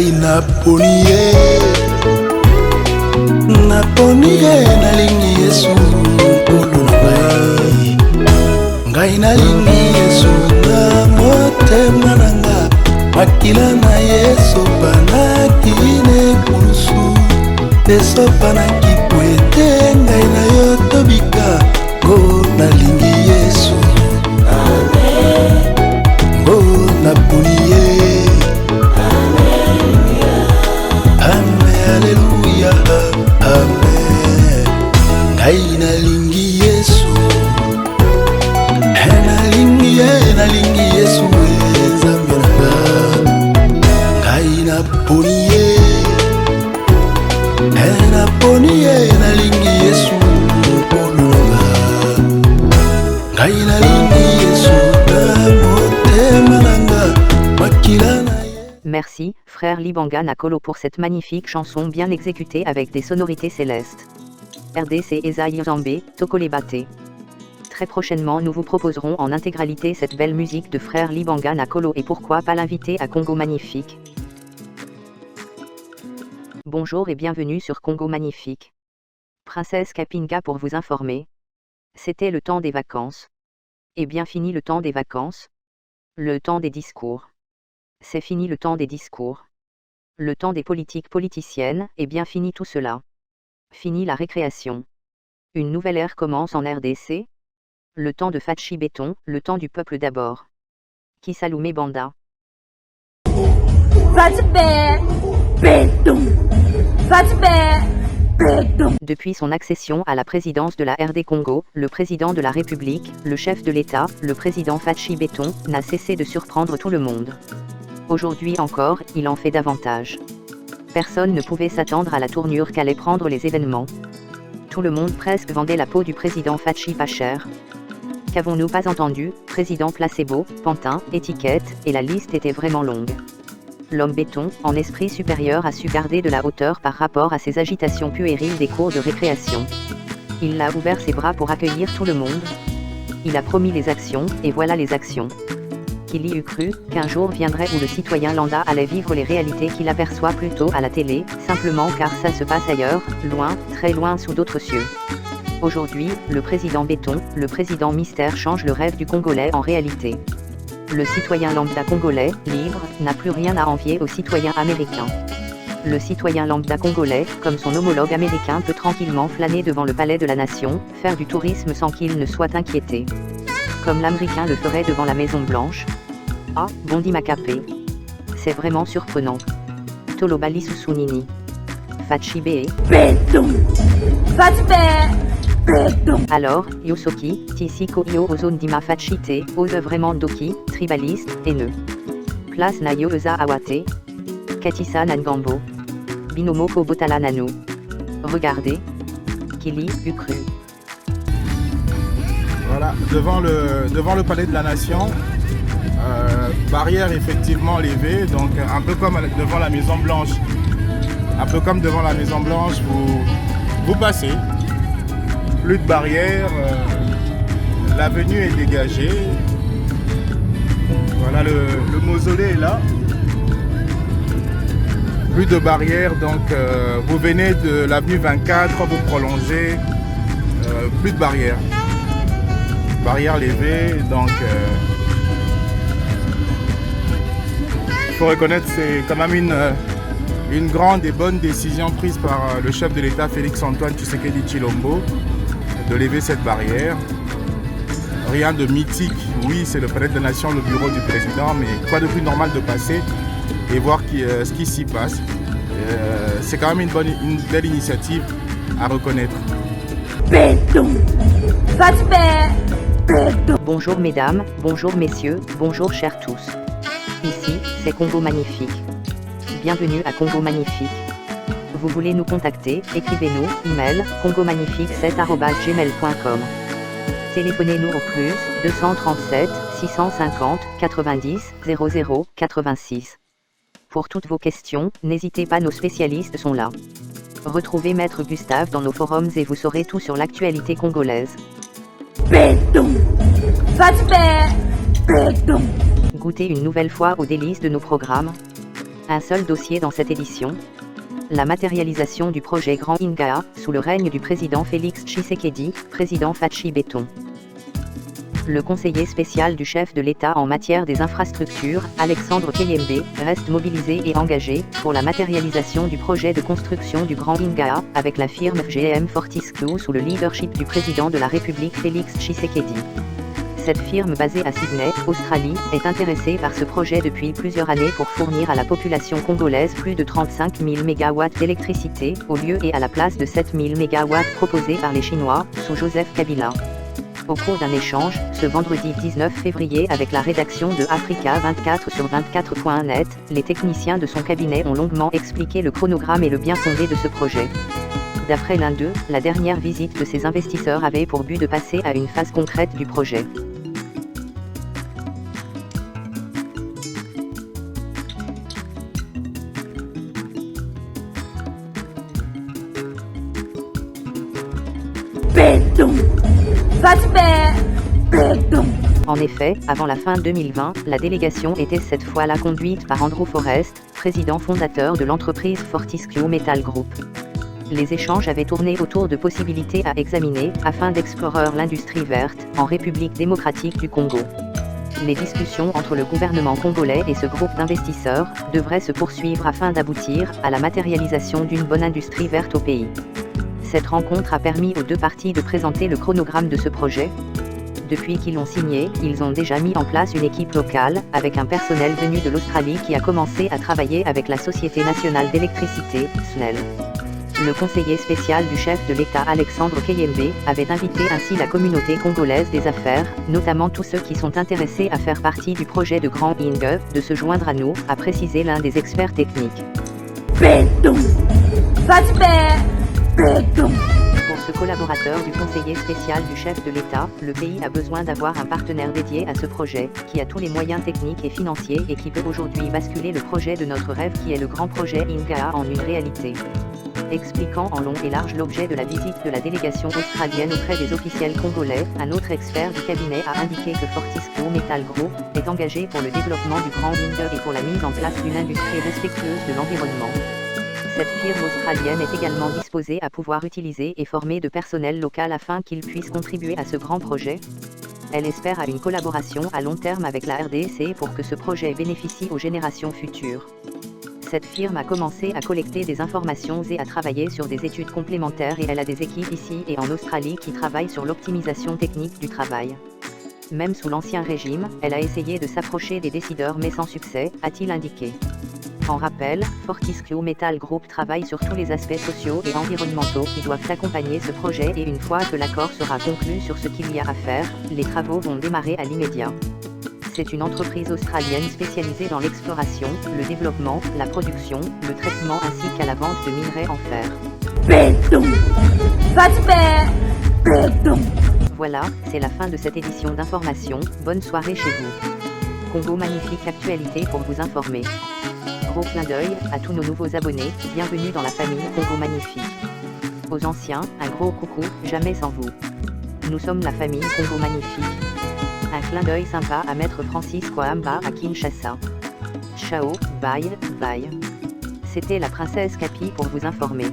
ngai naponi ye nalingi Yesu nkolo na ngai nalingi Yesu na motema nanga makila na Yesu panakine kulusu esopa na kikwete ngai na yo tobika ngo nalingi Yesu ngo naponi ye Alleluia, amen. Ngai nalingi Yesu, nalingi Yesu Nzambe nanga. Ngai naponi ye, nalingi Yesu nkolo nanga. Ngai nalingi Yesu na motema nanga makila na. Merci, frère Libanga Nakolo pour cette magnifique chanson bien exécutée avec des sonorités célestes. RDC Esaïe Zambé, Tokolebate. Très prochainement nous vous proposerons en intégralité cette belle musique de frère Libanga Nakolo et pourquoi pas l'inviter à Congo Magnifique. Bonjour et bienvenue sur Congo Magnifique. Princesse Kapinga pour vous informer. C'était le temps des vacances. Et bien fini le temps des vacances. Le temps des discours. C'est fini le temps des discours. Le temps des politiques politiciennes, et bien fini tout cela. Fini la récréation. Une nouvelle ère commence en RDC. Le temps de Fachi Béton, le temps du peuple d'abord. Kisaloumé Banda. Depuis son accession à la présidence de la RD Congo, le président de la République, le chef de l'État, le président Fachi Béton, n'a cessé de surprendre tout le monde. Aujourd'hui encore, il en fait davantage. Personne ne pouvait s'attendre à la tournure qu'allaient prendre les événements. Tout le monde presque vendait la peau du président Fachi pas cher. Qu'avons-nous pas entendu, président placebo, pantin, étiquette, et la liste était vraiment longue. L'homme béton, en esprit supérieur, a su garder de la hauteur par rapport à ses agitations puériles des cours de récréation. Il a ouvert ses bras pour accueillir tout le monde. Il a promis les actions, et voilà les actions. Qu'il y eût cru qu'un jour viendrait où le citoyen lambda allait vivre les réalités qu'il aperçoit plutôt à la télé, simplement car ça se passe ailleurs, loin, très loin sous d'autres cieux. Aujourd'hui, le président béton, le président mystère change le rêve du Congolais en réalité. Le citoyen lambda congolais, libre, n'a plus rien à envier au citoyen américain. Le citoyen lambda congolais, comme son homologue américain, peut tranquillement flâner devant le palais de la nation, faire du tourisme sans qu'il ne soit inquiété. Comme l'américain le ferait devant la Maison Blanche. Ah, Bondi Macapé. C'est vraiment surprenant. Tolobali Susunini. Fachibe. Alors, Yosoki, Tisiko Yo Ozone Dima Fachite, Ose vraiment Doki, tribaliste, haineux. Place Nayo Eza Awate. Katisa Nangambo. Binomo Kobotala Nano. Regardez. Kili, eût cru. Voilà, devant le palais de la nation, barrière effectivement levée, donc un peu comme devant la Maison Blanche. Un peu comme devant la Maison Blanche, vous passez. Plus de barrière, l'avenue est dégagée. Voilà, le mausolée est là. Plus de barrière, donc vous venez de l'avenue 24, vous prolongez, plus de barrière. Barrière levée, donc il faut reconnaître c'est quand même une grande et bonne décision prise par le chef de l'État Félix-Antoine Tshisekedi Tshilombo de lever cette barrière. Rien de mythique, oui c'est le palais de la nation, le bureau du président, mais quoi de plus normal de passer et voir ce qui s'y passe. C'est quand même une belle initiative à reconnaître. Bonjour mesdames, bonjour messieurs, bonjour chers tous. Ici, c'est Congo Magnifique. Bienvenue à Congo Magnifique. Vous voulez nous contacter, écrivez-nous, email, congomagnifique7@gmail.com. Téléphonez-nous au plus 237 650 90 00 86. Pour toutes vos questions, n'hésitez pas, nos spécialistes sont là. Retrouvez Maître Gustave dans nos forums et vous saurez tout sur l'actualité congolaise. Goûtez une nouvelle fois aux délices de nos programmes. Un seul dossier dans cette édition. La matérialisation du projet Grand Inga, sous le règne du président Félix Tshisekedi, président Fachi Béton. Le conseiller spécial du chef de l'État en matière des infrastructures, Alexandre Kayembe, reste mobilisé et engagé pour la matérialisation du projet de construction du Grand Inga, avec la firme GM Fortescue sous le leadership du président de la République Félix Tshisekedi. Cette firme basée à Sydney, Australie, est intéressée par ce projet depuis plusieurs années pour fournir à la population congolaise plus de 35 000 MW d'électricité, au lieu et à la place de 7 000 MW proposés par les Chinois, sous Joseph Kabila. Au cours d'un échange, ce vendredi 19 février avec la rédaction de Africa 24 sur 24.net, les techniciens de son cabinet ont longuement expliqué le chronogramme et le bien fondé de ce projet. D'après l'un d'eux, la dernière visite de ces investisseurs avait pour but de passer à une phase concrète du projet. En effet, avant la fin 2020, la délégation était cette fois-là conduite par Andrew Forrest, président fondateur de l'entreprise Fortescue Metal Group. Les échanges avaient tourné autour de possibilités à examiner, afin d'explorer l'industrie verte, en République démocratique du Congo. Les discussions entre le gouvernement congolais et ce groupe d'investisseurs devraient se poursuivre afin d'aboutir à la matérialisation d'une bonne industrie verte au pays. Cette rencontre a permis aux deux parties de présenter le chronogramme de ce projet. Depuis qu'ils l'ont signé, ils ont déjà mis en place une équipe locale, avec un personnel venu de l'Australie qui a commencé à travailler avec la Société nationale d'électricité, SNEL. Le conseiller spécial du chef de l'État Alexandre Kayembe avait invité ainsi la communauté congolaise des affaires, notamment tous ceux qui sont intéressés à faire partie du projet de Grand Inga, de se joindre à nous, a précisé l'un des experts techniques. Pour ce collaborateur du conseiller spécial du chef de l'État, le pays a besoin d'avoir un partenaire dédié à ce projet, qui a tous les moyens techniques et financiers et qui peut aujourd'hui basculer le projet de notre rêve qui est le grand projet Inga en une réalité. Expliquant en long et large l'objet de la visite de la délégation australienne auprès des officiels congolais, un autre expert du cabinet a indiqué que Fortescue Metal Group est engagé pour le développement du Grand Inga et pour la mise en place d'une industrie respectueuse de l'environnement. Cette firme australienne est également disposée à pouvoir utiliser et former de personnel local afin qu'ils puissent contribuer à ce grand projet. Elle espère à une collaboration à long terme avec la RDC pour que ce projet bénéficie aux générations futures. Cette firme a commencé à collecter des informations et à travailler sur des études complémentaires et elle a des équipes ici et en Australie qui travaillent sur l'optimisation technique du travail. Même sous l'ancien régime, elle a essayé de s'approcher des décideurs mais sans succès, a-t-il indiqué. En rappel, Fortescue Metal Group travaille sur tous les aspects sociaux et environnementaux qui doivent accompagner ce projet et une fois que l'accord sera conclu sur ce qu'il y a à faire, les travaux vont démarrer à l'immédiat. C'est une entreprise australienne spécialisée dans l'exploration, le développement, la production, le traitement ainsi qu'à la vente de minerais en fer. Voilà, c'est la fin de cette édition d'information, bonne soirée chez vous. Congo Magnifique Actualité pour vous informer. Gros clin d'œil à tous nos nouveaux abonnés, bienvenue dans la famille Congo Magnifique. Aux anciens, un gros coucou, jamais sans vous. Nous sommes la famille Congo Magnifique. Un clin d'œil sympa à Maître Francis Kwamba à Kinshasa. Ciao, bye, bye. C'était la princesse Capi pour vous informer.